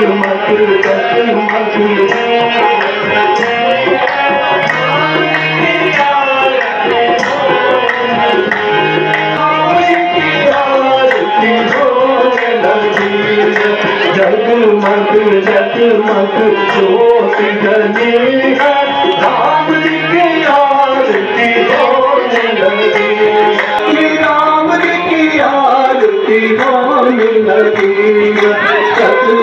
जगमग जगमग ज्योत जली है, राम जी की आरती होने लगी, राम जी की आरती होने लगी। जगमग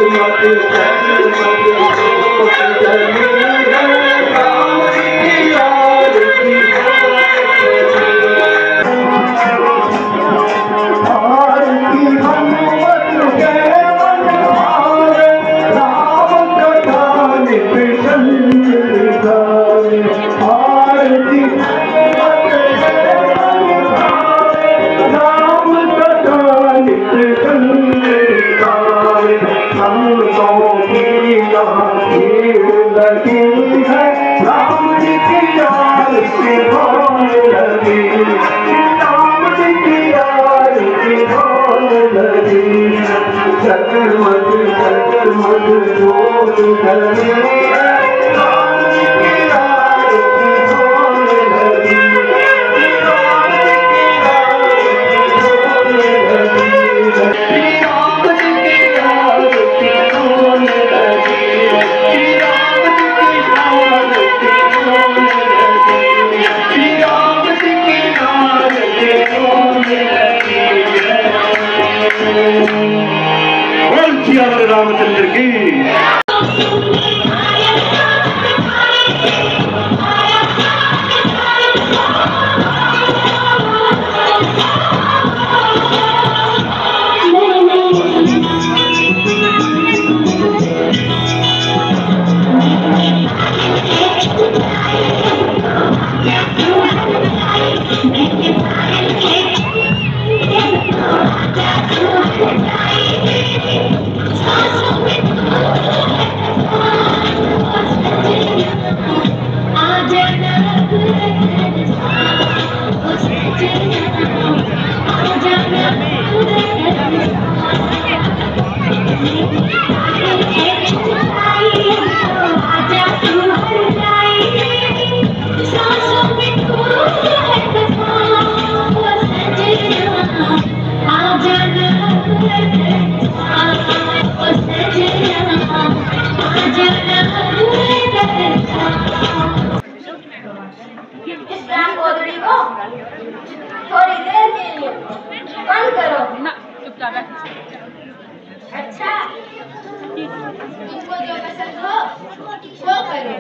जगमग ज्योत जली है, राम जी की आरती आरती हनुमत के जगमग जगमग ज्योत जली है, राम जी की आरती होने लगी, राम जी की आरती होने लगी, राम जी की आरती होने लगी, राम जी की आरती होने लगी। सिया रामचंद्र की। थोड़ी देर के लिए बंद करो ना, चुपचाप बैठ। अच्छा, तुमको जो पसंद हो वो करो।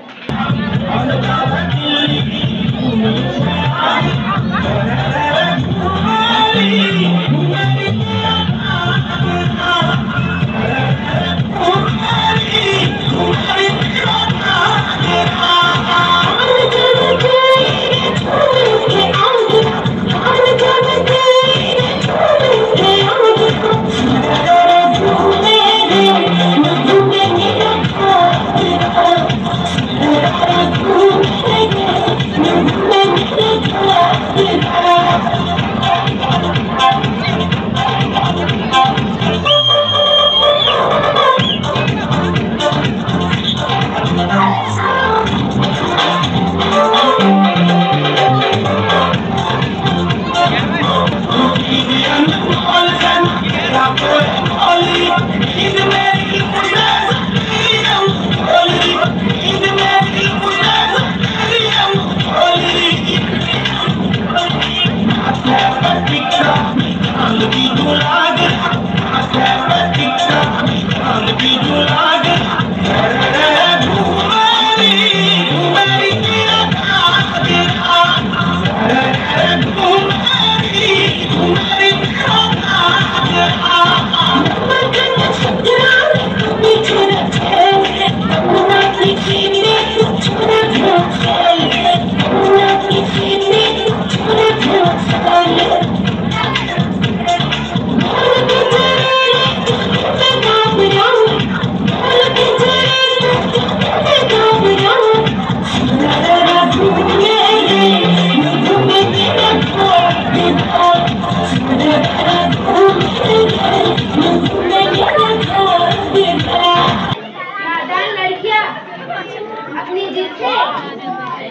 पीछे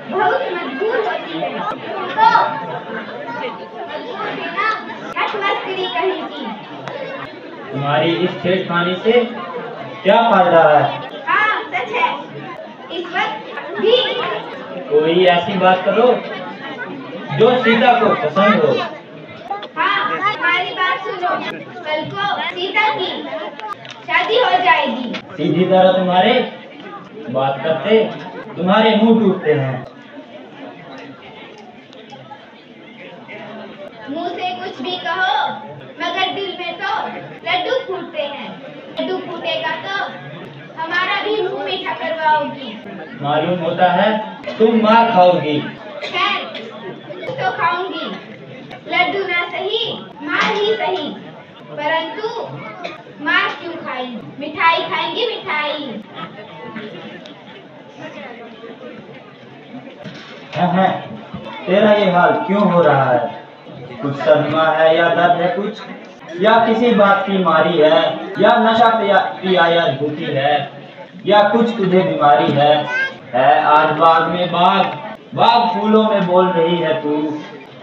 बहुत मजबूर होती है। तो मजबूर बिना हठमस्ती कहेगी। तुम्हारी इस छेड़खानी से क्या फायदा है? हाँ सच है, इस वक्त भी कोई ऐसी बात करो जो सीता को पसंद हो। हाँ हमारी बात सुनो, कल को सीता की शादी हो जाएगी। सीधी तरह तुम्हारे बात करते तुम्हारे मुंह टूटते हैं। मुंह से कुछ भी कहो मगर दिल में तो लड्डू फूटते हैं। लड्डू फूटेगा तो हमारा भी मुंह मीठा करवाओगी। मालूम होता है तुम मार खाओगी। खैर कुछ तो खाऊंगी, लड्डू ना सही मार ही सही, परंतु मार क्यों खाएंगी? मिठाई खाएंगी, मिठाई। है तेरा ये हाल क्यों हो रहा है? कुछ सदमा है या दर्द है कुछ, या किसी बात की मारी है, या नशा पिया या भूखी है, या कुछ तुझे बीमारी है आज बाग में बाग फूलों में बोल रही है तू।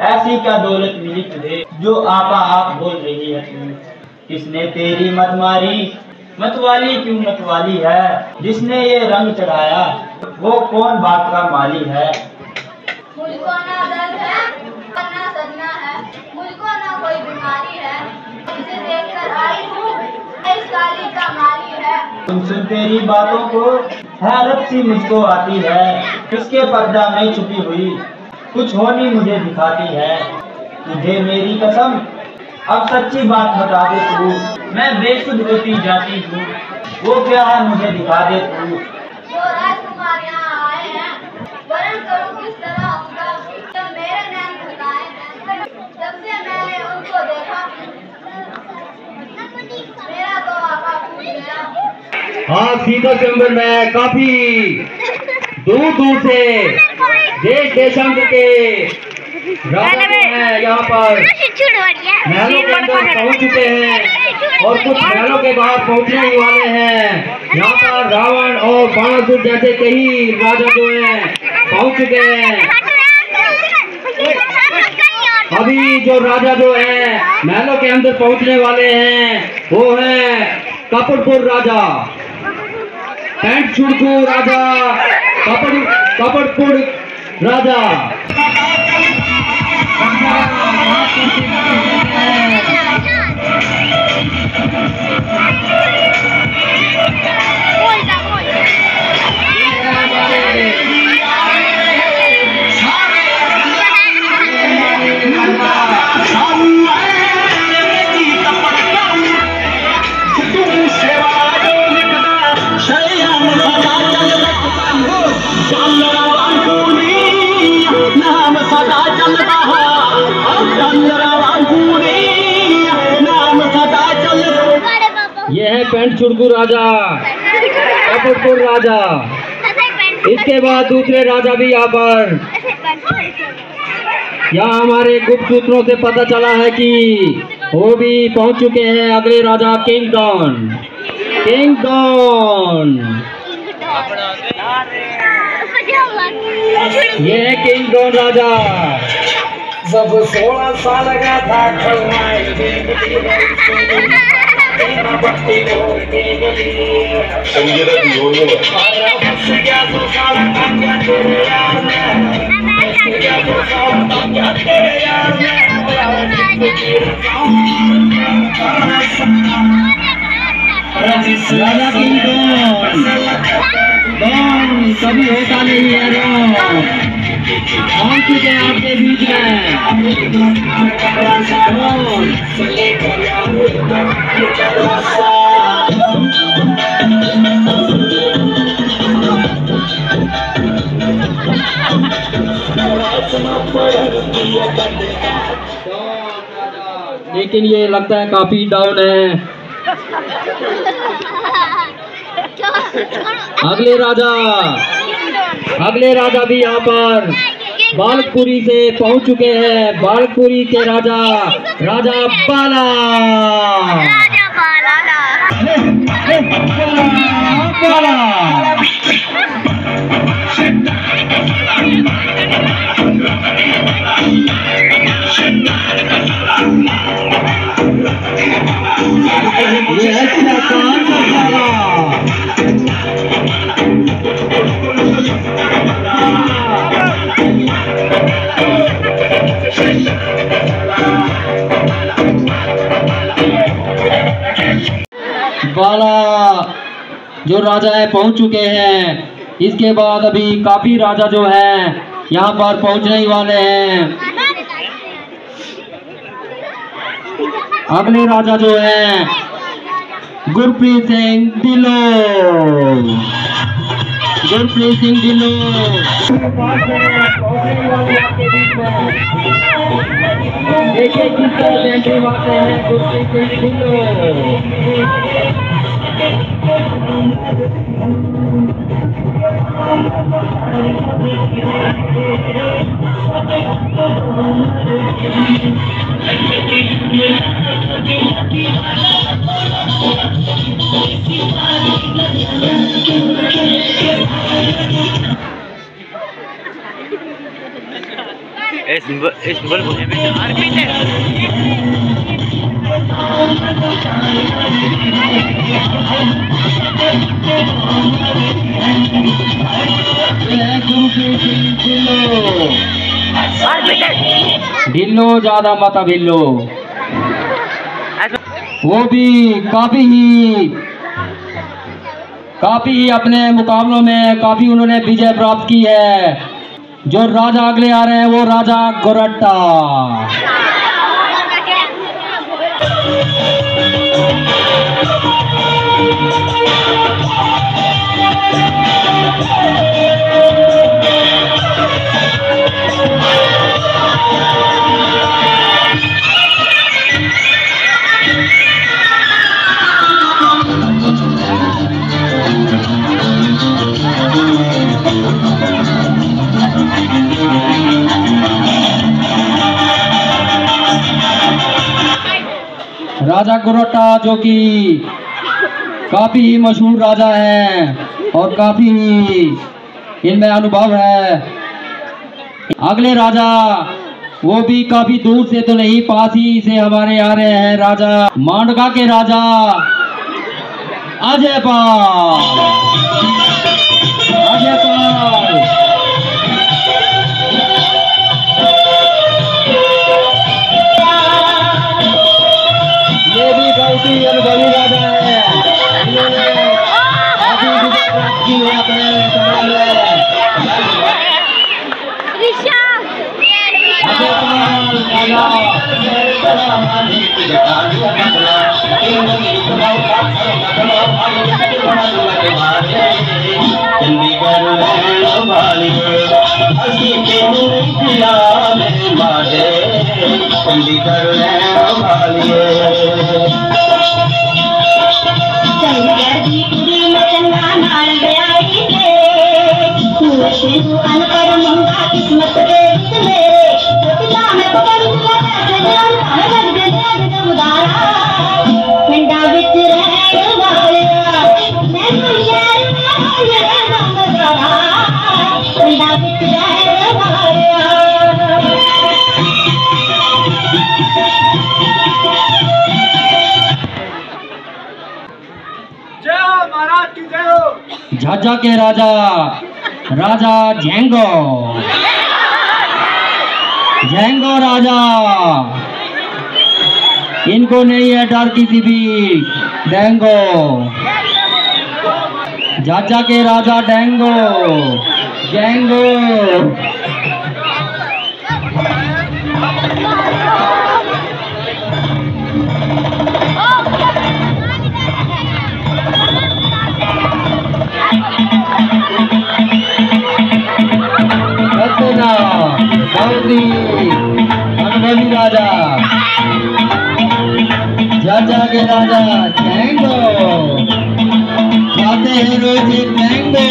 ऐसी क्या दौलत मिली तुझे जो आपा आप बोल रही है तू। किसने तेरी मत मारी? मतवाली क्यों मतवाली है? जिसने ये रंग चढ़ाया वो कौन बात का माली है? मुझको ना दर्द है ना सदमा है, मुझको ना कोई बीमारी है, तुझे देखकर आई हूँ इस काली का माली है। सुन तेरी बातों को हैरत सी मुझको आती है। किसके पर्दा में छुपी हुई कुछ होनी मुझे दिखाती है। तुझे मेरी कसम अब सच्ची बात बता दे तू, मैं बेसुध होती जाती हूँ। वो क्या है मुझे दिखा दे तू। जो राजकुमार यहाँ आए हैं वरण करूँ किस तरह उनका, जब मेरे नैन भटकाए हैं, जब से मैंने उनको देखा मेरा तो आका फूट गया। हाँ सीता स्वयंवर में काफी दूर से देश देशांतर के राजा जो है यहाँ पर महलों के अंदर पहुँच चुके हैं और कुछ महलों के बाहर पहुँचने ही वाले हैं। यहाँ पर रावण और बाणासुर जैसे कई राजा जो हैं पहुँच चुके हैं। अभी जो राजा जो है महलों के अंदर पहुँचने वाले हैं वो है कपड़पुर राजा, पैंट छुड़कू राजा, कपड़पुर राजा। ये है पेंट छुड़कू राजा, कपड़पुर राजा। इसके बाद दूसरे राजा भी यहाँ पर, यहाँ हमारे गुप्त सूत्रों से पता चला है कि वो भी पहुंच चुके हैं। अगले राजा किंग डॉन। ये है किंग डॉन राजा। जब 16 साल का था राजा किंग डॉन कभी होता नहीं है पहुंच चुके हैं आपके बीच लेकिन ये लगता है काफी डाउन है। अगले राजा भी यहाँ पर बालकपुरी से पहुंच चुके हैं। बालकपुरी के राजा बाला। जो राजा है पहुंच चुके हैं। इसके बाद अभी काफी राजा जो हैं यहाँ पर पहुंचने ही वाले हैं। अगले राजा जो हैं गुरप्रीत सिंह ढिल्लों। गुरप्रीत सिंह ढिल्लों देखिए किस तरह से एंट्री मारते हैं गुरप्रीत सिंह ढिल्लों। इस बल मुझे में आर्मी है। ढिल्लों ज्यादा मत भिल्लो। वो भी काफी ही अपने मुकाबलों में काफी उन्होंने विजय प्राप्त की है। जो राजा अगले आ रहे हैं वो राजा गोरट्टा। राजा गोरट्टा जो कि काफी ही मशहूर राजा हैं और काफी इनमें अनुभव है। अगले राजा वो भी काफी दूर से तो नहीं, पास ही से हमारे आ रहे हैं राजा मांडका के राजा अजय पाल। अजय पाल ये भी बहुत ही अनुभवी राजा है। इन्होंने काफी विजय प्राप्त की है अपने समय में। अजय पाल झाझा के राजा राजा झेंगो। झेंगो राजा, इनको नहीं है डर किसी भी। डेंगो झाझा के राजा डेंगो डेंगो। अनुभवी राजा झाझा के राजा डेंगो आते हैं रोज डेंगो।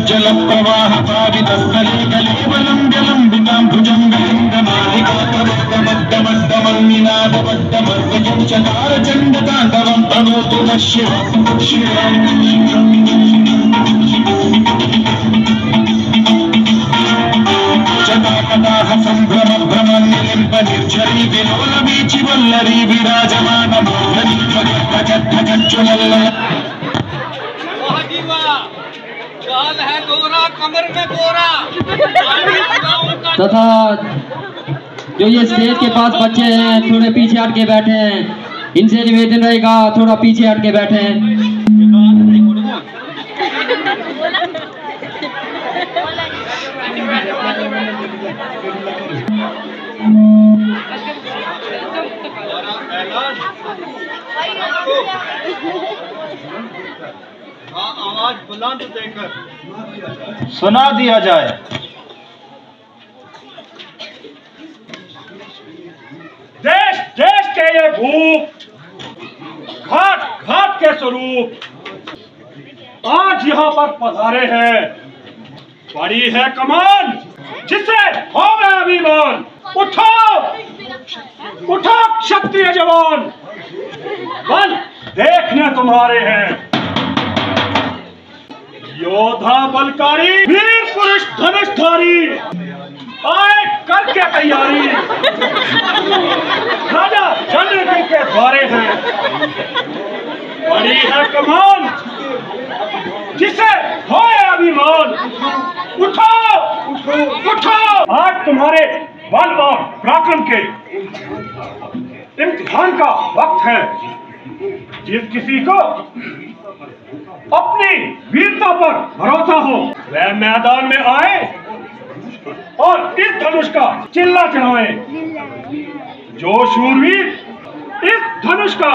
जल प्रवाह पावितस्थले कलेवलं जलंबितां भुजंगलिंगमालिकातमद्दमद्दमन्निनादवद्दमर्वयं चकारचण्डताण्डवं तनोतु नः शिवम्। चटापटाः सम्भ्रम भ्रमन्निलिम्ब निर्झरी विलोलवीचि वल्लरी विराजमानमोहनी चाल है गोरा कमर में गोरा। तथा जो ये स्टेज के पास बच्चे हैं थोड़े पीछे हट के बैठे हैं, इनसे निवेदन रहेगा थोड़ा पीछे हट के बैठे हैं। आवाज बुलंद देकर सुना दिया जाए। देश देश के ये भूप, घाट घाट के स्वरूप आज यहाँ पर पधारे हैं। बड़ी है कमान जिसे होवे अभिमान। उठो उठो क्षत्रिय जवान, बल देखने तुम्हारे हैं। योद्धा बलकारी, वीर पुरुष धनुषधारी, आए करके तैयारी। राजा जनरल के द्वारे हैं। बड़ी है कमान जिसे होए अभिमान। उठो उठो, आज तुम्हारे बल और पराक्रम के इम्तिहान का वक्त है। जिस किसी को अपनी वीरता पर भरोसा हो वह मैदान में आए और इस धनुष का चिल्ला चढ़ाए। जो शूरवीर इस धनुष का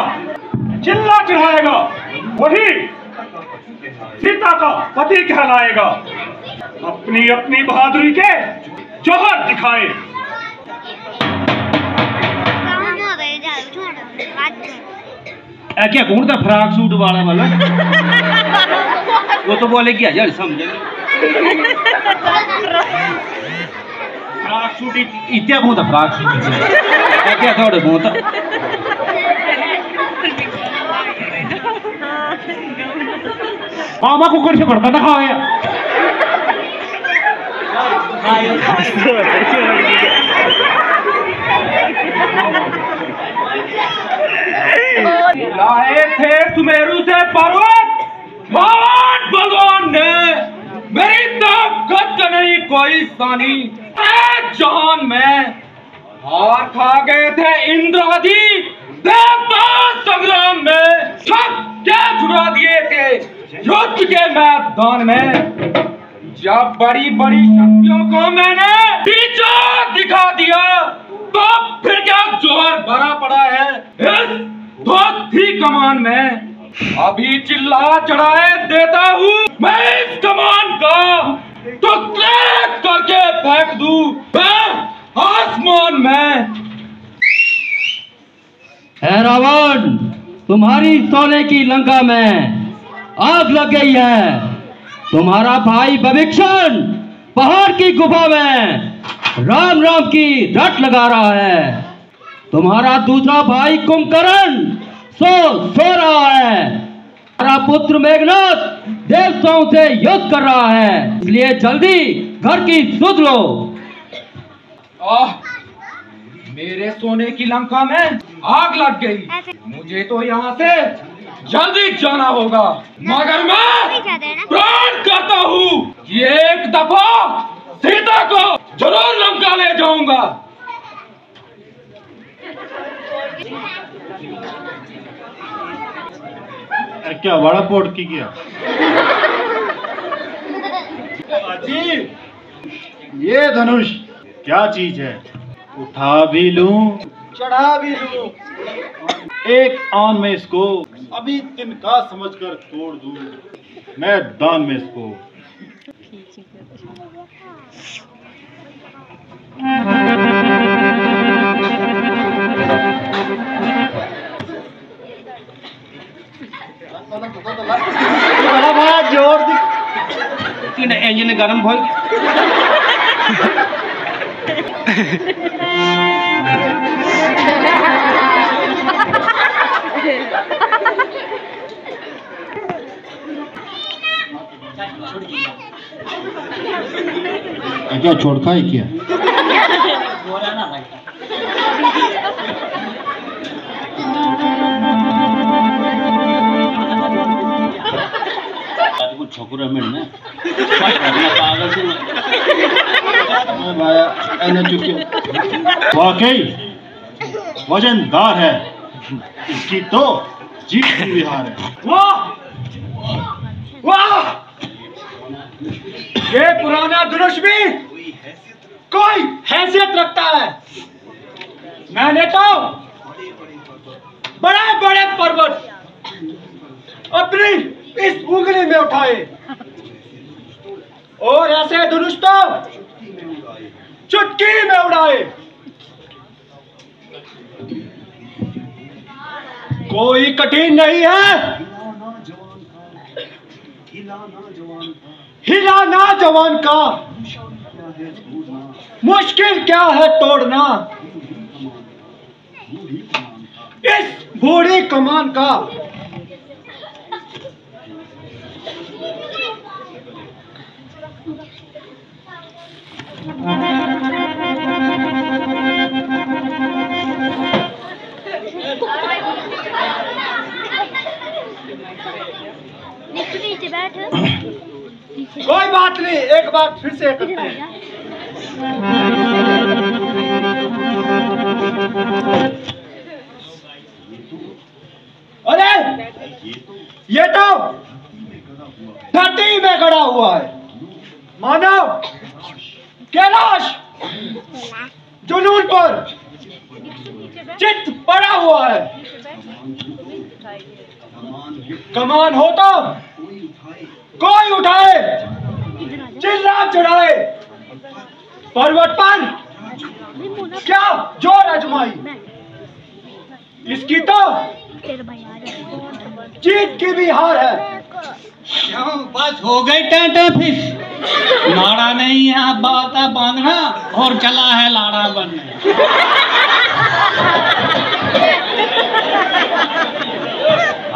चिल्ला चढ़ाएगा वही सीता का पति कहलाएगा। अपनी अपनी बहादुरी के जौहर दिखाए। क्या कौन था फ्राक सूट वाला वो तो बोले क्या यार समझे फ्राक सूट इतना कौन था फ्राक सूट क्या थोड़े कौन था मामा कुकर से करता था खाया लाए थे सुमेरु से पर्वत, भगवान ने मेरी ताकत का नहीं कोई सानी। जान में हार खा गए थे इंद्रादि देवता संग्राम में, सब क्या छुड़ा दिए थे युद्ध के मैदान में। जब बड़ी बड़ी शक्तियों को मैंने पीछा दिखा दिया तो फिर क्या जोर भरा पड़ा है इस थी कमान में। अभी चिल्ला चढ़ाए देता हूँ मैं इस कमान का तो क्लैश करके फेंक दूं आसमान में। है रावण, तुम्हारी सोने की लंका में आग लग गई है। तुम्हारा भाई भविष्यन पहाड़ की गुफा में राम राम की रट लगा रहा है। तुम्हारा दूसरा भाई कुंभकर्ण सो रहा है। तुम्हारा पुत्र मेघनाथ देवताओं से युद्ध कर रहा है, इसलिए जल्दी घर की सुध लो। मेरे सोने की लंका में आग लग गई, मुझे तो यहाँ से जल्दी जाना होगा। मगर मैं प्राण करता हूँ कि एक दफा सीता को जरूर लंका ले जाऊंगा। क्या बड़ा पोट की किया अजी, ये धनुष क्या चीज है? उठा भी लूं चढ़ा भी लूं, एक आन में इसको अभी तिनका समझकर तोड़ दूं मैदान में इसको। बड़ा जोर दी इंजन गर्म हो क्या छोड़ता है क्या? को छोकरा मिलने पागल से भाया एने चुके वाकई वजनदार है, इसकी तो जीत की विहार है। वाह वाह, ये पुराना धनुष भी कोई हैसियत रखता है। मैंने तो बड़े बड़े पर्वत अपनी इस उंगली में उठाए और ऐसे धनुष तो चुटकी में उड़ाए। कोई कठिन नहीं है हिलाना जवान का, मुश्किल क्या है तोड़ना इस बूढ़ी कमान का। कोई बात नहीं, एक बार फिर से करते हैं। अरे ये तो धरती में खड़ा हुआ है, मानव कैलाश जुनून पर चित पड़ा हुआ है। कमान हो तो कोई उठाए, चिल्ला चढ़ाए, पर्वत पर क्या जोर आजमाई, इसकी तो जीत की भी हार है। बस हो गई टेंटे फिश, नाड़ा नहीं है बाता बांधना और चला है लाड़ा बनने।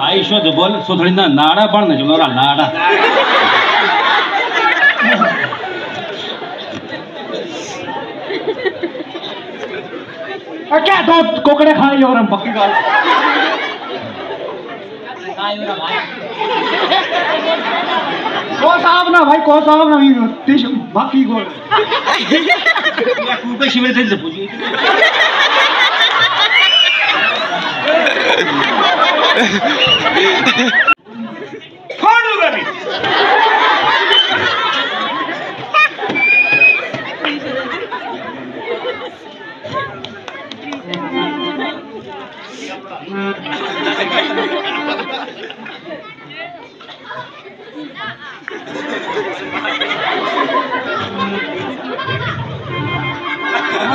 आई शुद्ध बोल सुधड़ी ना नाड़ा बढ़ने जो मेरा नाड़ा। क्या दो कोकड़े खाई और हम पक्की गाल को साहब ना भाई, को साहब ना तीस बाकी गोल कूपे शिविर से पूछिए खाने वाली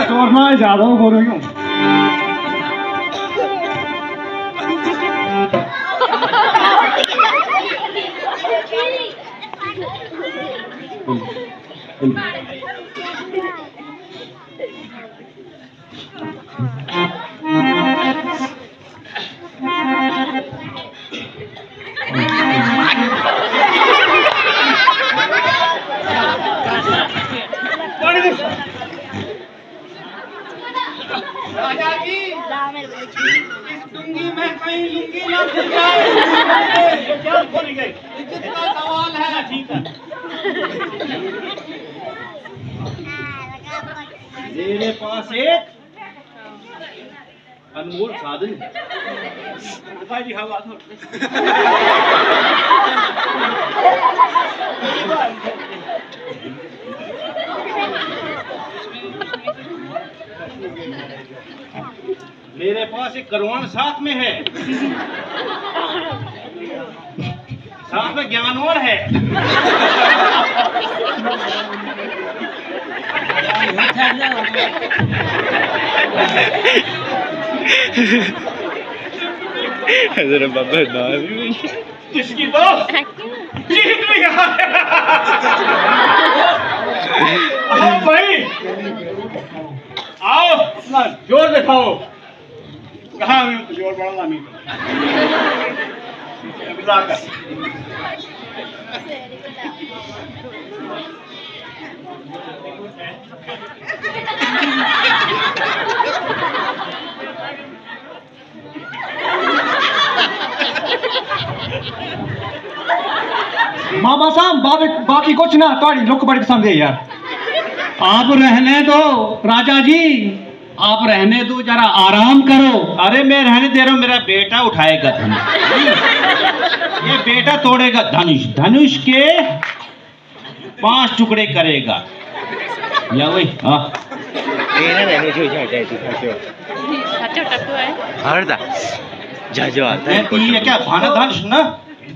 छोड़ना है ज्यादा बोल रही हूँ। राजा जी, इस डूंगी में कहीं लुंगी ना खुल जाए। क्या खुल गई? इज्जत का सवाल है। ठीक है। मेरे पास एक अनमोल साधन है। भाई जी हवा मेरे पास एक करवान साथ में है, साथ में ज्ञान और है। इसकी तो जीत भी यहाँ है। आओ भाई, आओ अपना जोर दिखाओ। कहाँ जोर बढ़ा नहीं मामा साहब बाकी कुछ ना थोड़ी लुक बड़ी पसंद है यार। आप रहने दो राजा जी, आप रहने दो, जरा आराम करो। अरे मैं रहने दे रहा हूँ, मेरा बेटा उठाएगा धनुष। ये बेटा तोड़ेगा धनुष, धनुष के 5 टुकड़े करेगा। या वही हाँ ये क्या भाना धनुष ना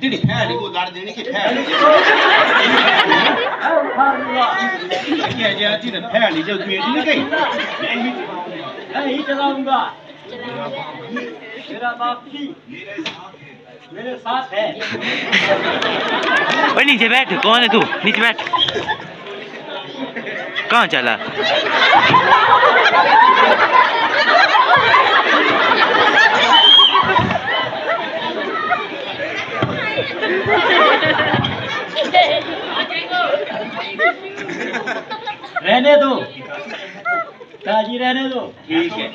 तेरी फैली को गाड़ देने की फैली क्या जाती ना फैली जब मेरी नहीं गई नहीं चलाऊंगा। मेरा बाप जी मेरे साथ है। ओए नीचे बैठ, कौन है तू? नीचे बैठ। कहाँ चला? रहने दो ताजी, रहने दो। ठीक है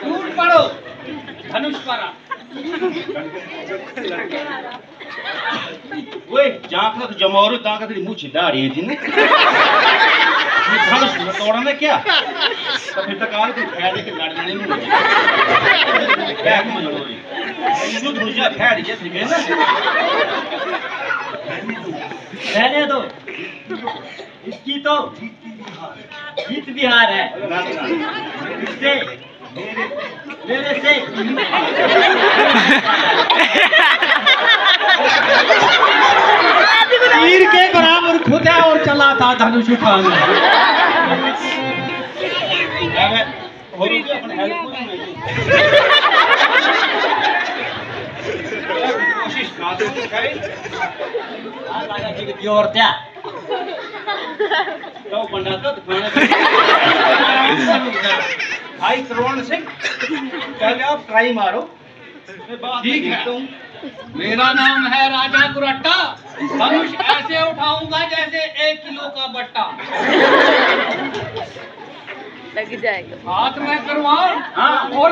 टूट पड़ो धनुष पर। वही जाकर तो जमाओ ताकत तेरी मुँह दाढ़ी थी ना धनुष में तोड़ा ना क्या तो फिर तक आ रही फैल के लड़ जाने में बैक में लड़ो रही शुद्ध ऊर्जा फैल जैसे भी है ना। रहने दो, इसकी तो जीत भी हार है। इससे मेरे से तीर के बराबर खुद है और चला था धनुष उठाने। और क्या तो बंदा तो भाई करोड़ सिंह पहले आप ट्राई मारो ठीक है, मेरा नाम है राजा गुरट्टा। धनुष ऐसे उठाऊंगा जैसे 1 किलो का बट्टा। लग जाएगा हाथ में करवाऊं और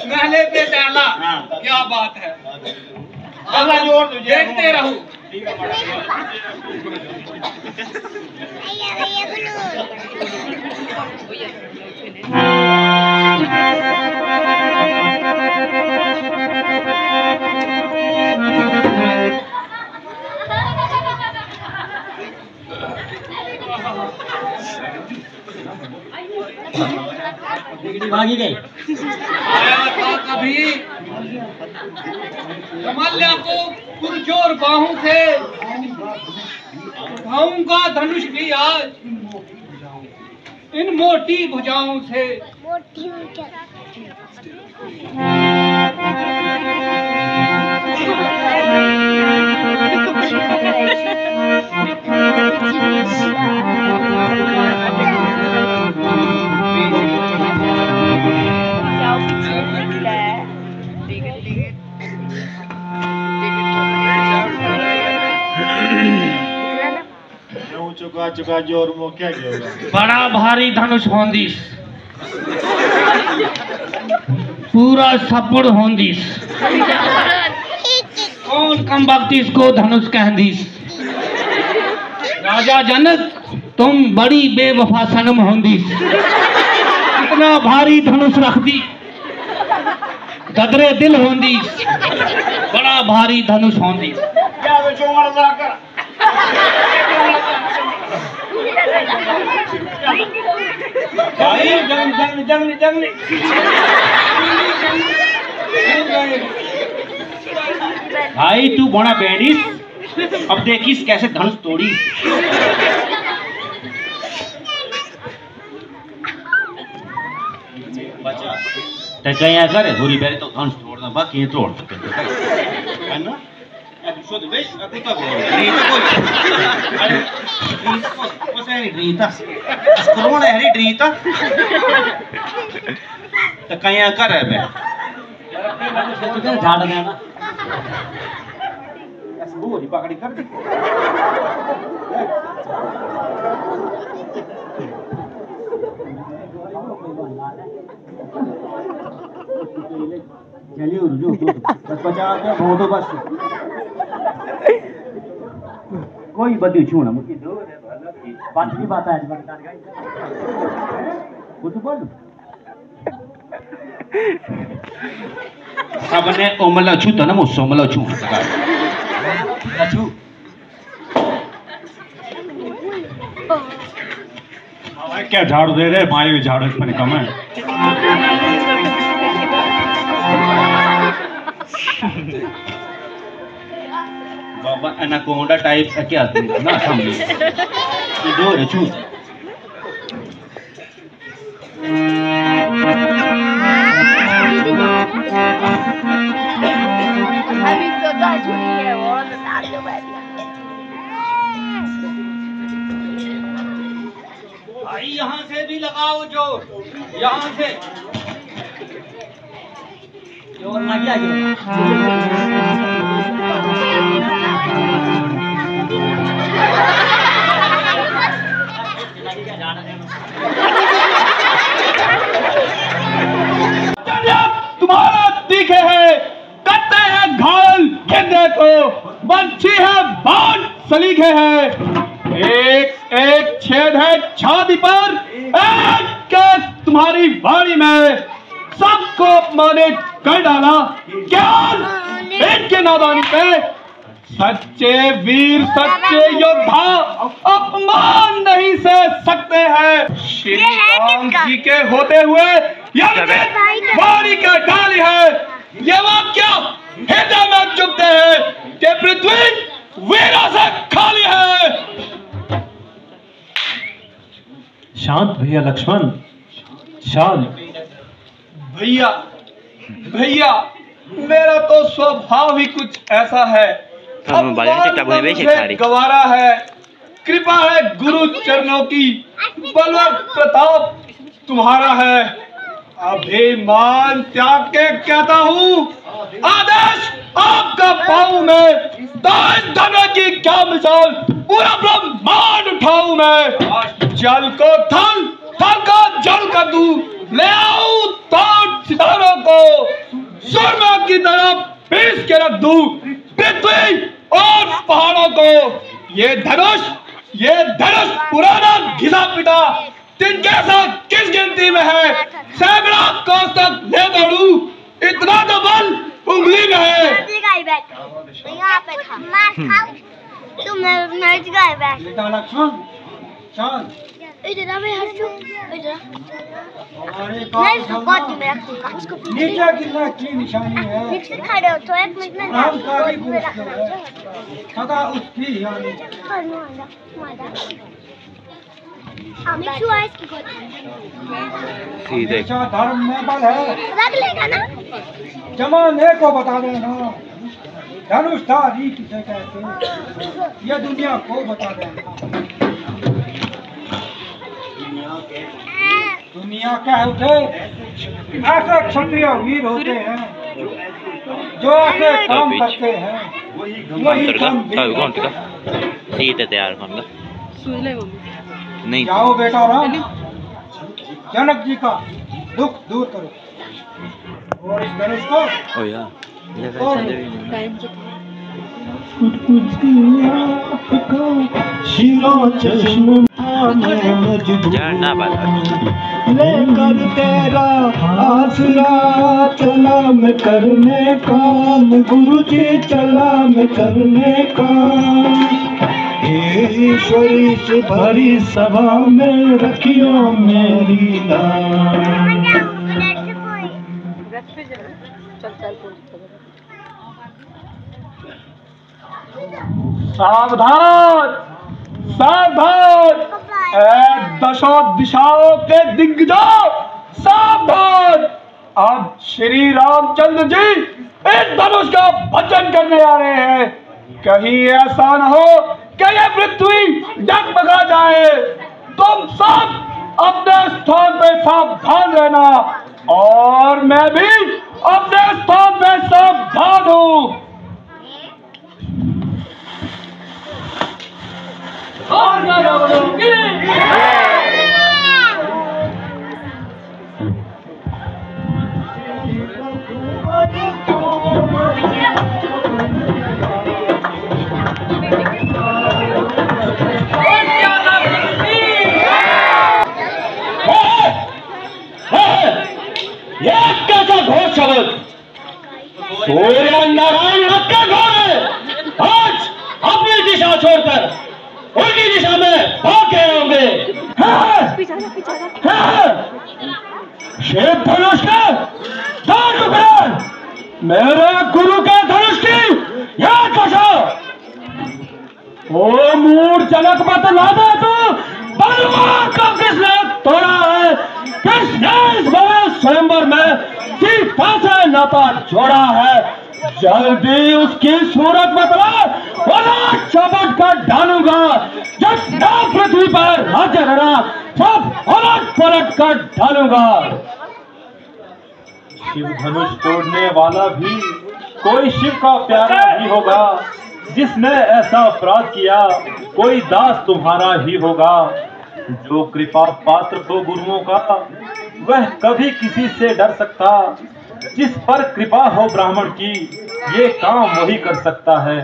महले पे डाला। क्या बात है, देखते रहो। भागी गई। आया था कभी कमल्या को पुरजोर बाहों से उठाऊंगा धनुष भी आज इन मोटी भुजाओं से। चुका जोर मो क्या होगा बड़ा भारी धनुष होंदिस, पूरा सपुड़ होंदिस। कौन कम बख्तिस को धनुष कहंदिस। राजा जनक तुम बड़ी बेवफा सनम होंदिस। इतना भारी धनुष रख दी, गदरे दिल होंदिस। बड़ा भारी धनुष होंदिस। भाई जंग भाई तू बड़ा बैठीस, अब देखिस कैसे धनुष तोड़ी। तो क्या करे बुरी बैरी तो धनुष तोड़ना बाकी तोड़ सकते है ना। शुद्ध वेश अभी तक करोड़ है ड्रीता तो कहीं कर है मैं झाड़ देना बोरी पकड़ी कर दी। चलिए रुझो बस 50 का बहुत बस कोई बदी छूना मुझे दो रे भला की बात की बात है बता गई कुछ बोल सबने ओमला छू तो ना मो सोमला छू छू क्या झाड़ू दे रहे माए भी झाड़ू इसमें कम है बाबा एनाकोंडा टाइप का क्या ना समझ दो रे छू अभी तो गाछ हुई है वो तो डाल दो भाई यहाँ से भी लगाओ जोर, यहाँ से और ना क्या तुम्हारा दिखे है करते हैं घायल गेंदे को बंसी है बाण सलीखे है एक एक छेद है छाती पर एक तुम्हारी वाणी में सबको अपमानित कर डाला ज्ञान इनके नादानी पे सच्चे वीर सच्चे योद्धा अपमान नहीं सह सकते हैं श्री राम जी के होते हुए वाणी का डाली है ये वाक्य हृदय में चुभते हैं कि पृथ्वी वीरों से खाली है। शांत भैया लक्ष्मण शांत भैया भैया मेरा तो स्वभाव ही कुछ ऐसा है गवारा है कृपा है गुरु चरणों की बलवत प्रताप तुम्हारा है अभिमान त्याग के कहता हूँ आदेश आपका पाऊं मैं दास धन की क्या मिसाल पूरा ब्रह्मांड उठाऊं मैं जल को थल थल को जल कर दूं ले आऊं ताज सितारों को सुरमा की तरफ पीस के रख दूं पृथ्वी और पहाड़ों को ये धनुष पुराना घिसा पिटा तिनके साथ किस गिनती में है सैकड़ा कोस तक ले दौड़ू इतना तो बल उंगली में है यहाँ पे था तुम मैच गए बैठ लक्ष्मण शांत इधर मैं हटूं इधर हमारे मैं इसको काट दूं मैं रखूंगा उसको नीचे कितना की निशानी है नीचे खड़े हो तो एक मिनट में राम का भी पूछ सदा उसकी यानी सीधे धर्म में बल है रख लेगा ना जमाने को बता देना धनुषधारी किसे कहते ये दुनिया को बता देना दुनिया कह उठे ऐसे क्षत्रिय वीर होते हैं जो ऐसे काम करते हैं वही काम सीधे तैयार होगा नहीं जाओ बेटा राम जनक जी का दुख दूर करो और इस धनुष को ओ यार लेकर तेरा आसरा चला मैं करने काम गुरु जी चला मैं करने काम ईश्वरी से भरी सभा में रखियो मेरी नाम सावधान सावधान दशों दिशाओं के दिग्गजों सावधान अब श्री रामचंद्र जी इस धनुष का भजन करने आ रहे हैं कहीं ऐसा न हो कि ये पृथ्वी डगमगा जाए तुम सब अपने स्थान पे सावधान रहना और मैं भी अपने स्थान पे सावधान हूँ और मैं बोलूंगी ऐसा घोष शब्द, सूर्य नारायण आपके घोड़े आज अपनी दिशा छोड़कर उनकी दिशा में भाग गए होंगे। शिव धनुष के दो टुकड़े मेरे गुरु के धनुष की याद बचा। ओ मूर्छनक बतला दे तू, तलवार को किसने तोड़ा है, किसने इस बड़े स्वयंवर में सीता से नाता जोड़ा है। जल्दी उसकी सूरत बतला, वरना चपट कर डालूंगा। जब ना पृथ्वी पर राज्य रहना, सब उलट पलट कर डालूंगा। शिव धनुष तोड़ने वाला भी कोई शिव का प्यारा ही होगा। जिसने ऐसा अपराध किया कोई दास तुम्हारा ही होगा। जो कृपा पात्र हो गुरुओं का, वह कभी किसी से डर सकता। जिस पर कृपा हो ब्राह्मण की, ये काम वही कर सकता है।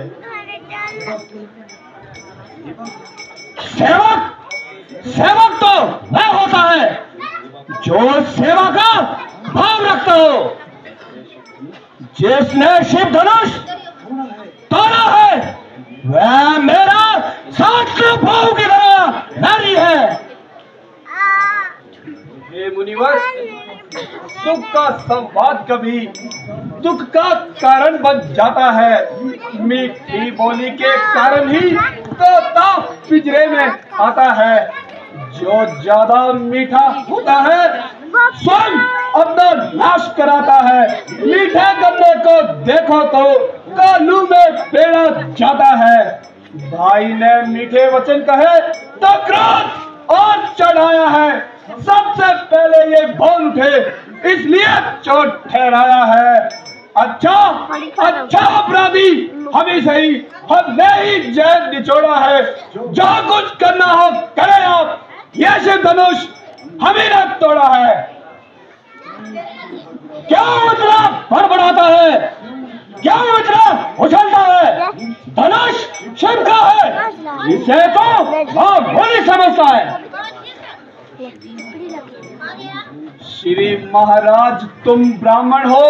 सेवक, सेवक तो वह होता है जो सेवा का भाव रखता हो। जिसने शिव धनुष तोड़ा है वह मेरा शास्त्र भाव की तरह नारी है। हे मुनिवर, सुख का संवाद कभी दुख का कारण बन जाता है। मीठी बोली के कारण ही तोता पिंजरे में आता है। जो ज्यादा मीठा होता है स्वयं अपना नाश कराता है। मीठे गन्ने को देखो तो कालू में पेड़ा जाता है। भाई ने मीठे वचन कहे तो क्रोध और चढ़ाया है। सबसे पहले ये बोल उठे, इसलिए चोट ठहराया है। अच्छा अच्छा अपराधी हमें सही, हमने ही जैन निचोड़ा है। जो कुछ करना हो करें आप, ये शिव धनुष हमें ने तोड़ा है। क्यों इतना बड़बड़ाता है, क्यों इतना उछलता है? धनुष शिव का है, इसे तो मामूली समझता है। श्री महाराज तुम ब्राह्मण हो,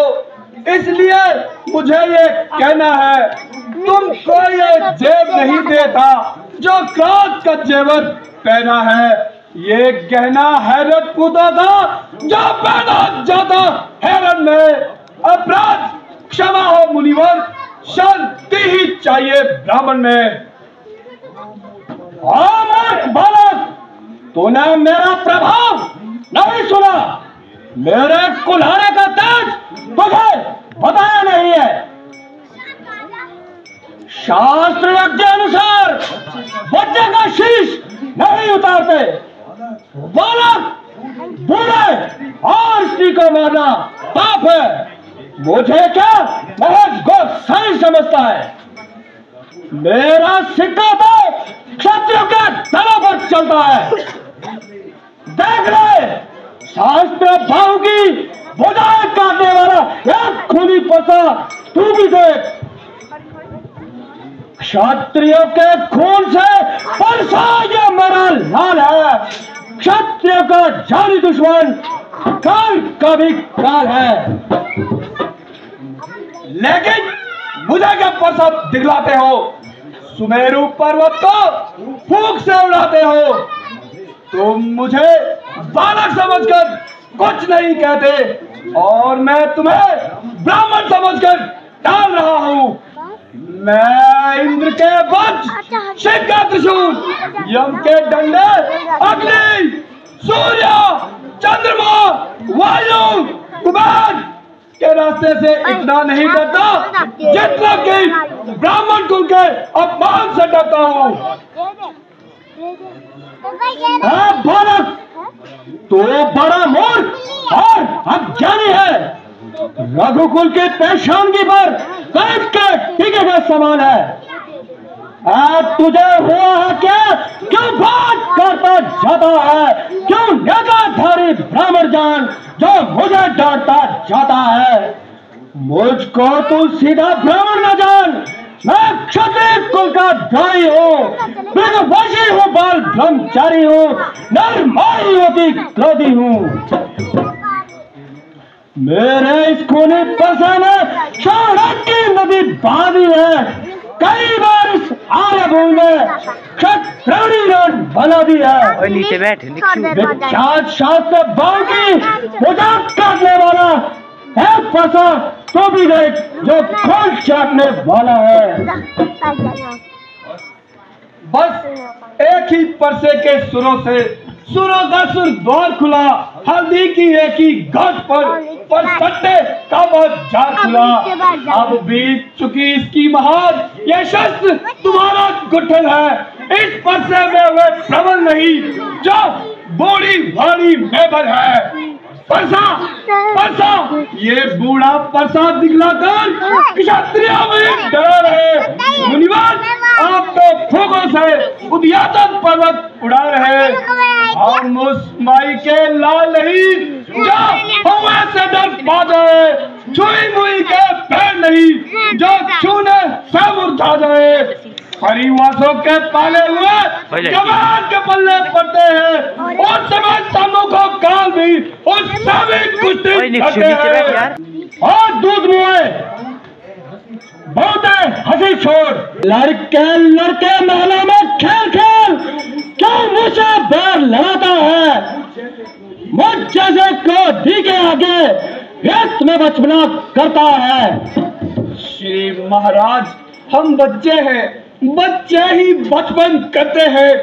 इसलिए मुझे ये कहना है, तुमको ये जेब नहीं देता जो क्रोध का जेवर पहना है। ये गहना हैरत कूदा था जो पैदा जाता हैरत में। अपराध क्षमा हो मुनिवर, शांति ही चाहिए ब्राह्मण में। मूर्ख बालक, तूने मेरा प्रभाव नहीं सुना। मेरे कुल्हाड़े का तेज तुझे बताया नहीं है। शास्त्र यज्ञ अनुसार बच्चे का शीश नहीं उतारते। बालक, बूढ़े और स्त्री को मारना पाप है। मुझे क्या महज गोसाई समझता है। मेरा सिक्का तो क्षत्रियों के दलों पर चलता है। देख ले, शास्त्र भाव की बुझाएं काटने वाला एक खूनी पसा तू भी देख। क्षत्रियों के खून से परसा ये मेरा लाल है। क्षत्रिय का जानी दुश्मन काल का भी काल है। लेकिन मुझे क्या परसा दिखलाते हो? सुमेरु पर्वत को फूंक से उड़ाते हो। तुम मुझे बालक समझकर कुछ नहीं कहते और मैं तुम्हें ब्राह्मण समझकर डाल रहा हूं। मैं इंद्र के वज्र, शिव का त्रिशूल, यम के डंडे, अग्नि, सूर्य, चंद्रमा, वायु, कुबेर के रास्ते से इतना नहीं डरता जितना कि ब्राह्मण कुल के अपमान से डरता हूँ। बालक, तो बड़ा मूर्ख और अज्ञानी है। रघुकुल के पेशानगी पर कैद के टीके का समान है। आज तुझे हुआ है क्या? क्यों बात करता जाता है? क्यों नेताधारी ब्राह्मण जान जो मुझे डांटता जाता है? मुझको तू सीधा ब्राह्मण न जान। मैं क्षत्रिय कुल का द्रोही हूँ, मृगवशी हूँ, बाल ब्रह्मचारी हूँ, नरमाइयों की क्रोधी हूँ। मेरे इस खूनी परसा ने शौहरत की नदी बहा दी है। कई बार इस आलमगीर में क्षत्रणी रण बना दी है। नीचे बैठ विख्यात शास्त्र बाव की मजाक काटने वाला है परसा, तो भी देख जो खून चाटने वाला है। बस एक ही परसे के सुरों से सुरों का सुर द्वार खुला, हल्दी की एक ही घाट पर सट्टे का बाजार खुला। अब बीत चुकी इसकी महार, ये शस्त्र तुम्हारा गुठल है। इस परसे में वे प्रबल नहीं जो बूढ़ी भारी मेबर है। परसा परसा ये बूढ़ा परसा दिखलाकर क्षत्रियों में डरा रहे। मुनिवर आप तो फूकों से उद्यातन पर्वत उड़ा रहे। हम उस माई के लाल नहीं जो हवा से डर पा जाए, छुई मुई के पैर नहीं जो छूने से मुरझा जाए। परिवासों के पाले हुए जवान के पल्ले पड़ते हैं और समय सम्मुखों काल भी उससे भी कुश्ती करते हैं। और दूध मुए बहुत हंसी छोड़, लड़के लड़के महलों में खेल खेल क्यों मुझसे बैर लगाता है। मुझ जैसे क्रोधी के आगे व्यस्त में बचपना करता है। श्री महाराज हम बच्चे हैं, बच्चे ही बचपन करते हैं,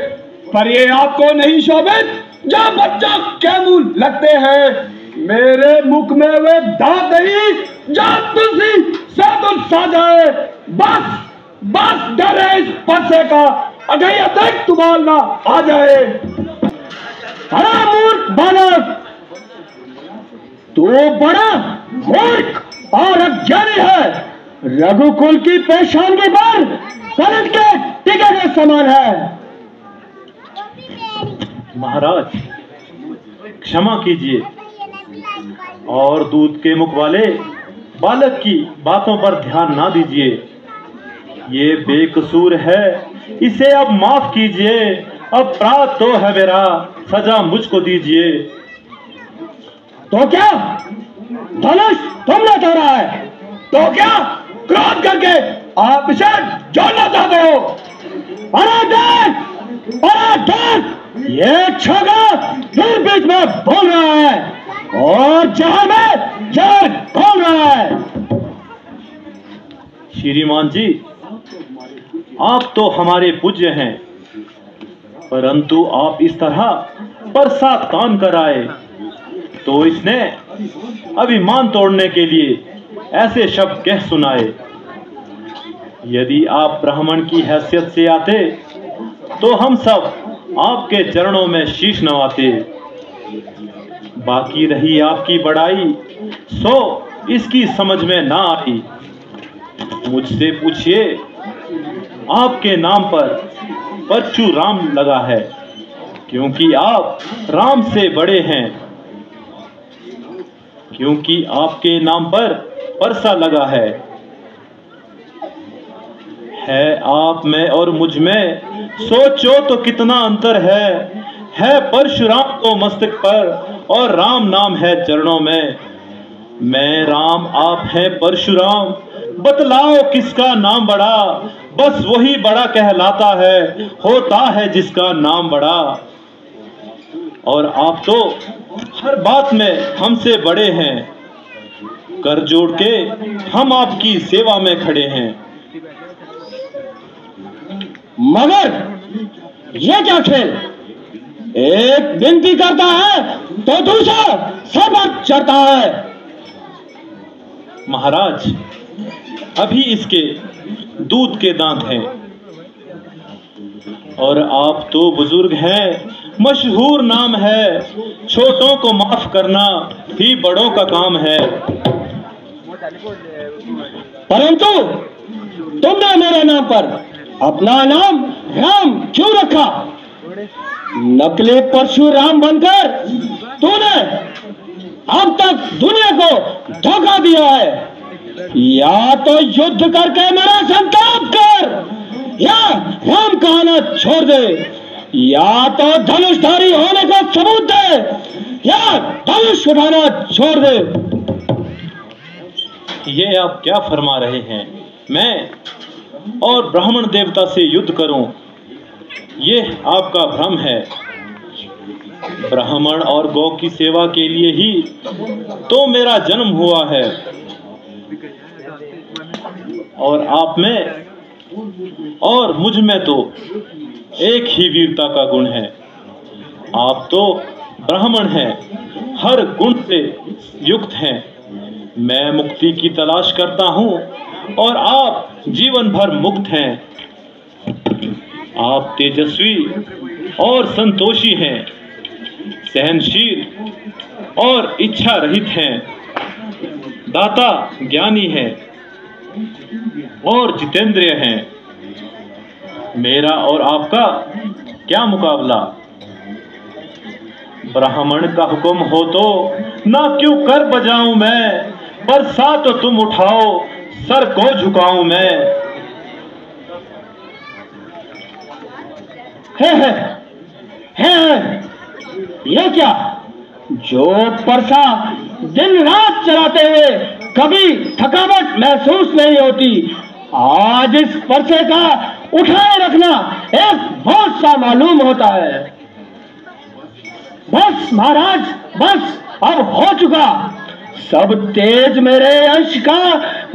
पर ये आपको नहीं शोभित जो बच्चों के मुंह लगते हैं। मेरे मुख में वे दांत नहीं जो तुलसी से तुलसा जाए। बस बस डरे इस परसे का, अगर अधिक तुम्हारा ना आ जाए। अरे मूर्ख बालक, तू बड़ा मूर्ख और अज्ञानी है। रघुकुल की पेशानगी पर कलंक के टीके के समान है। महाराज क्षमा कीजिए और दूध के मुख वाले बालक की बातों पर ध्यान ना दीजिए। ये बेकसूर है, इसे अब माफ कीजिए। अपराध तो है मेरा, सजा मुझको दीजिए। तो क्या धनुष तुमने तोड़ा है, तो क्या क्रोध करके आप इसे जोड़ना चाहते हो। अरे देख ये छोगा दूर बीच में बोल रहा है और जहर में जहर खोल रहा है। श्रीमान जी आप तो हमारे पूज्य हैं, परंतु आप इस तरह परसा तान कर आए तो इसने अभिमान तोड़ने के लिए ऐसे शब्द कह सुनाए। यदि आप ब्राह्मण की हैसियत से आते तो हम सब आपके चरणों में शीश नवाते। बाकी रही आपकी बड़ाई सो इसकी समझ में ना आई। मुझसे पूछिए आपके नाम पर परशुराम लगा है क्योंकि आप राम से बड़े हैं, क्योंकि आपके नाम पर परसा लगा है आप में और मुझ में सोचो तो कितना अंतर है परशुराम तो मस्तक पर और राम नाम है चरणों में। मैं राम आप हैं परशुराम, बतलाओ किसका नाम बड़ा। बस वही बड़ा कहलाता है, होता है जिसका नाम बड़ा। और आप तो हर बात में हमसे बड़े हैं, कर जोड़ के हम आपकी सेवा में खड़े हैं। मगर ये क्या खेल, एक विनती करता है तो दूसरा सबक चढ़ता है। महाराज अभी इसके दूध के दांत हैं और आप तो बुजुर्ग हैं, मशहूर नाम है। छोटों को माफ करना ही बड़ों का काम है। परंतु तुमने मेरे नाम पर अपना नाम राम क्यों रखा। नकली परशुराम बनकर तूने अब तक दुनिया को धोखा दिया है। या तो युद्ध करके मेरा संताप कर या राम कहना छोड़ दे, या तो धनुषधारी होने का सबूत दे या धनुष उठाना छोड़ दे। ये आप क्या फरमा रहे हैं? मैं और ब्राह्मण देवता से युद्ध करूं? ये आपका भ्रम है। ब्राह्मण और गौ की सेवा के लिए ही तो मेरा जन्म हुआ है। और आप में और मुझ में तो एक ही वीरता का गुण है। आप तो ब्राह्मण हैं, हर गुण से युक्त हैं। मैं मुक्ति की तलाश करता हूं और आप जीवन भर मुक्त हैं। आप तेजस्वी और संतोषी हैं, सहनशील और इच्छा रहित हैं, दाता ज्ञानी हैं और जितेंद्रिय हैं। मेरा और आपका क्या मुकाबला? ब्राह्मण का हुक्म हो तो ना क्यों कर बजाऊं मैं, पर सा तो तुम उठाओ सर को झुकाऊं मैं। है ये क्या? जो परसा दिन रात चलाते हुए कभी थकावट महसूस नहीं होती, आज इस परसे का उठाए रखना एक बहुत सा मालूम होता है। बस महाराज, बस अब हो चुका। सब तेज मेरे अंश का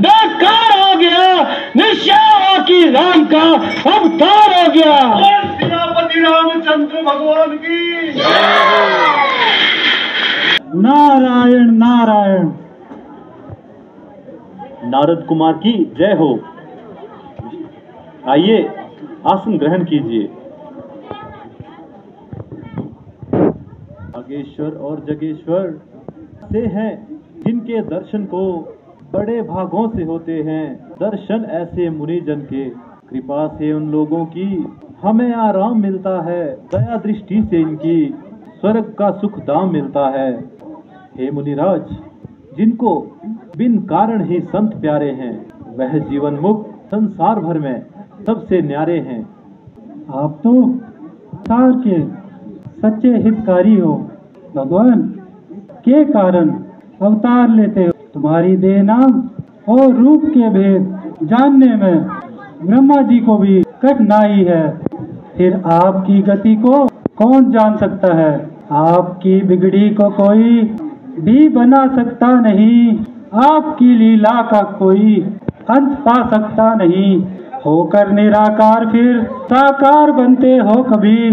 बेकार हो गया। निश्चय हो कि राम का अवतार हो गया। सेनापति रामचंद्र भगवान की नारायण नारायण। नारद कुमार की जय हो। आइए आसन ग्रहण कीजिए। नागेश्वर और जगेश्वर से हैं जिनके दर्शन को बड़े भागों से होते हैं। दर्शन ऐसे मुनिजन के, कृपा से उन लोगों की हमें आराम मिलता है। दया दृष्टि से इनकी स्वर्ग का सुख दाम मिलता है। हे मुनिराज, जिनको बिन कारण ही संत प्यारे हैं, वह जीवन मुक्त संसार भर में सबसे न्यारे हैं। आप तो संसार के सच्चे हितकारी हो। भगवान के कारण अवतार लेते हो। तुम्हारी देह नाम और रूप के भेद जानने में ब्रह्मा जी को भी कठिनाई है। फिर आपकी गति को कौन जान सकता है? आपकी बिगड़ी को कोई भी बना सकता नहीं। आपकी लीला का कोई अंत पा सकता नहीं। होकर निराकार फिर साकार बनते हो कभी,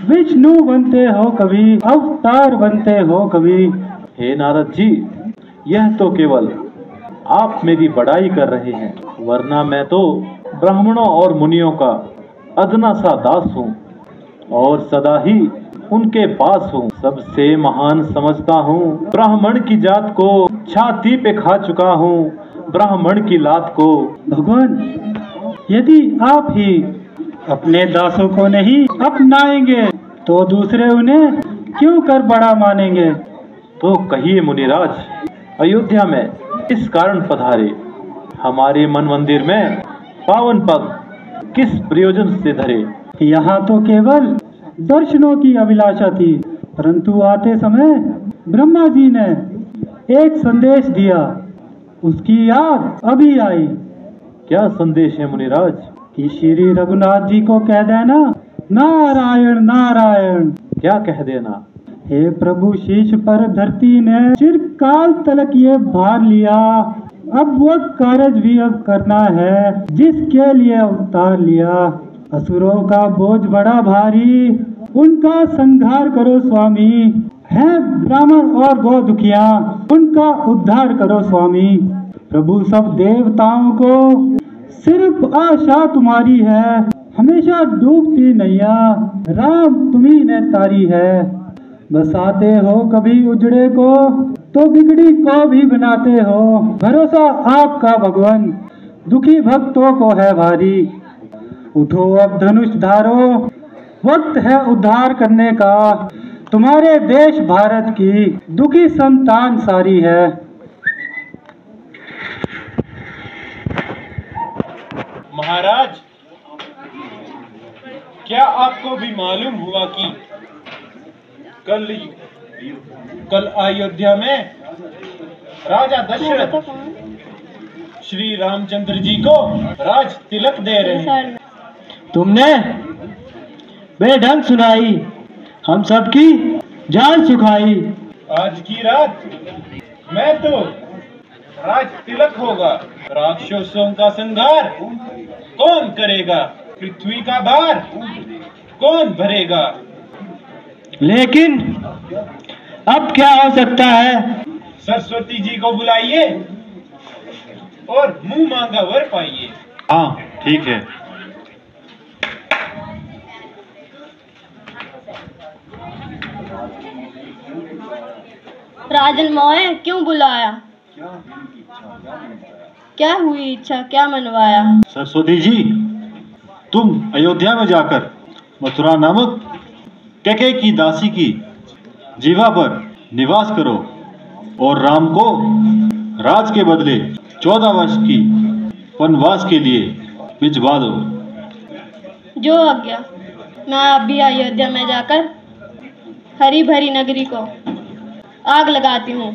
विष्णु बनते हो कभी, अवतार बनते हो कभी। हे नारद जी, यह तो केवल आप मेरी बड़ाई कर रहे हैं, वरना मैं तो ब्राह्मणों और मुनियों का अदना सा दास हूँ और सदा ही उनके पास हूँ। सबसे महान समझता हूँ ब्राह्मण की जात को, छाती पे खा चुका हूँ ब्राह्मण की लात को। भगवान, यदि आप ही अपने दासों को नहीं अपनाएंगे तो दूसरे उन्हें क्यों कर बड़ा मानेंगे? तो कहिए मुनिराज, अयोध्या में इस कारण पधारे, हमारे मन मंदिर में पावन पग किस प्रयोजन से धरे? यहाँ तो केवल दर्शनों की अभिलाषा थी, परंतु आते समय ब्रह्मा जी ने एक संदेश दिया, उसकी याद अभी आई। क्या संदेश है मुनिराज? कि श्री रघुनाथ जी को कह देना नारायण नारायण। क्या कह देना? हे प्रभु, शीश पर धरती ने चिरकाल तलक ये भार लिया, अब वो कार्य भी अब करना है जिसके लिए अवतार लिया। असुरों का बोझ बड़ा भारी, उनका संहार करो स्वामी। है ब्राह्मण और गौ दुखिया, उनका उद्धार करो स्वामी। प्रभु, सब देवताओं को सिर्फ आशा तुम्हारी है, हमेशा डूबती नैया राम तुम्ही ने तारी है। बसाते हो कभी उजड़े को तो बिगड़ी को भी बनाते हो। भरोसा आपका भगवान दुखी भक्तों को है भारी। उठो अब धनुष धारो, वक्त है उद्धार करने का। तुम्हारे देश भारत की दुखी संतान सारी है। महाराज, क्या आपको भी मालूम हुआ कि कल अयोध्या में राजा दशरथ श्री रामचंद्र जी को राज तिलक दे रहे हैं। तुमने बेढंग सुनाई, हम सबकी जान सुखाई। आज की रात मैं तो राज तिलक होगा। राक्षसों का संहार कौन करेगा? पृथ्वी का भार कौन भरेगा? लेकिन अब क्या हो सकता है? सरस्वती जी को बुलाइए और मुंह मांगा वर पाइए। हाँ ठीक है। राजन मोहे क्यों बुलाया? क्या हुई इच्छा, क्या मनवाया? सरस्वती जी, तुम अयोध्या में जाकर मथुरा नामक कैकेयी की दासी की जीवा पर निवास करो और राम को राज के बदले 14 वर्ष की वनवास के लिए भिजवा दो। जो आज्ञा। मैं अभी अयोध्या में जाकर हरी भरी नगरी को आग लगाती हूँ।